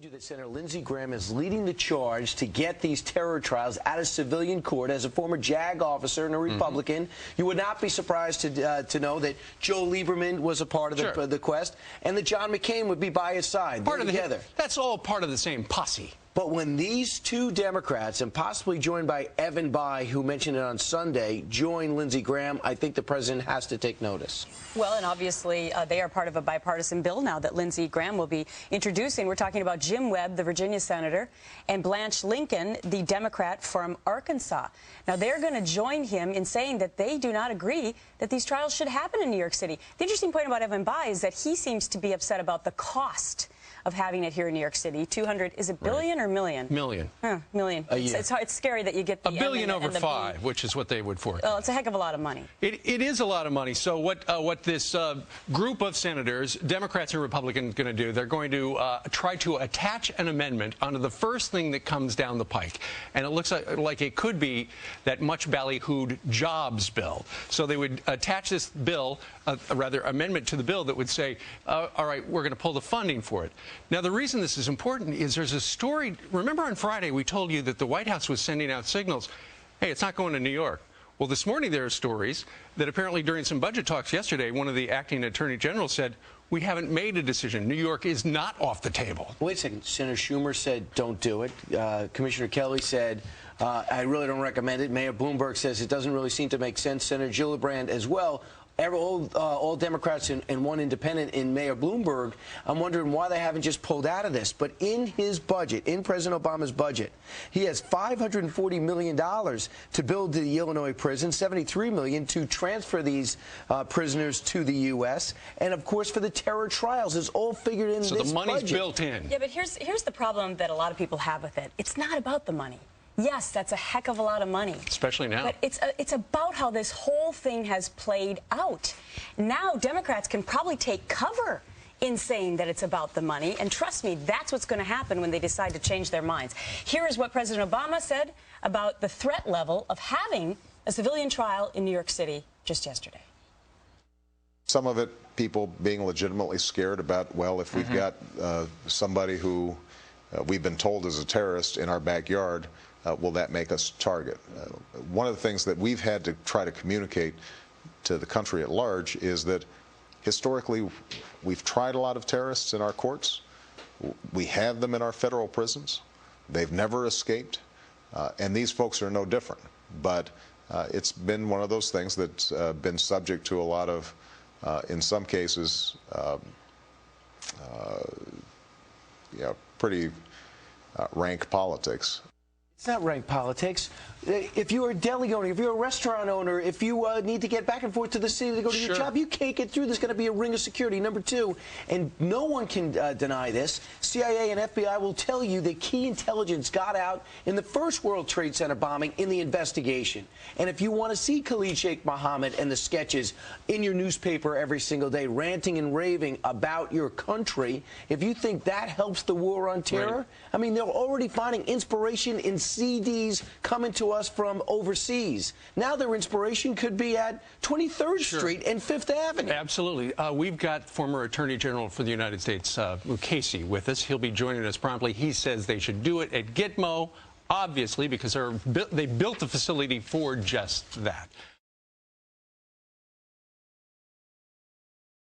You that Senator Lindsey Graham is leading the charge to get these terror trials out of civilian court. As a former JAG officer and a Republican, you would not be surprised to know that Joe Lieberman was a part of the quest, and that John McCain would be by his side. That's all part of the same posse. But when these two Democrats, and possibly joined by Evan Bayh, who mentioned it on Sunday, join Lindsey Graham, I think the president has to take notice. Well, and obviously they are part of a bipartisan bill now that Lindsey Graham will be introducing. We're talking about Jim Webb, the Virginia senator, and Blanche Lincoln, the Democrat from Arkansas. Now, they're going to join him in saying that they do not agree that these trials should happen in New York City. The interesting point about Evan Bayh is that he seems to be upset about the cost of having it here in New York City. 200, is it billion or million? Million. Million. It's scary that you get the $1 billion over 5, which is what they would forecast. Well, it's a heck of a lot of money. It is a lot of money. So what this group of senators, Democrats and Republicans, going to do, they're going to try to attach an amendment onto the first thing that comes down the pike. And it looks like it could be that much ballyhooed jobs bill. So they would attach this bill, rather amendment to the bill that would say, all right, we're going to pull the funding for it. Now, the reason this is important is there's a story. Remember on Friday we told you that the White House was sending out signals, hey, it's not going to New York. Well, this morning there are stories that apparently during some budget talks yesterday, one of the acting attorney generals said, we haven't made a decision. New York is not off the table. Wait a second. Senator Schumer said don't do it. Commissioner Kelly said, I really don't recommend it. Mayor Bloomberg says it doesn't really seem to make sense. Senator Gillibrand as well. All Democrats and one independent in Mayor Bloomberg. I'm wondering why they haven't just pulled out of this. But in his budget, in President Obama's budget, he has $540 million to build the Illinois prison, $73 million to transfer these prisoners to the U.S., and, of course, for the terror trials. It's all figured in this budget. So the money's built in. Yeah, but here's the problem that a lot of people have with it. It's not about the money. Yes, that's a heck of a lot of money. Especially now. But it's about how this whole thing has played out. Now Democrats can probably take cover in saying that it's about the money. And trust me, that's what's going to happen when they decide to change their minds. Here is what President Obama said about the threat level of having a civilian trial in New York City just yesterday. Some of it, people being legitimately scared about, well, if we've got somebody who we've been told is a terrorist in our backyard, will that make us target? One of the things that we've had to try to communicate to the country at large is that historically we've tried a lot of terrorists in our courts. We have them in our federal prisons. They've never escaped, and these folks are no different. But it's been one of those things that's been subject to a lot of, in some cases, pretty rank politics. It's not rank politics. If you're a deli owner, if you're a restaurant owner, if you need to get back and forth to the city to go to your job, you can't get through. There's going to be a ring of security. Number two, and no one can deny this, CIA and FBI will tell you that key intelligence got out in the first World Trade Center bombing in the investigation. And if you want to see Khalid Sheikh Mohammed and the sketches in your newspaper every single day, ranting and raving about your country, if you think that helps the war on terror, I mean, they're already finding inspiration in CDs coming to us from overseas. Now their inspiration could be at 23rd Street and 5th Avenue. Absolutely. We've got former Attorney General for the United States, Casey, with us. He'll be joining us promptly. He says they should do it at Gitmo, obviously, because they built the facility for just that.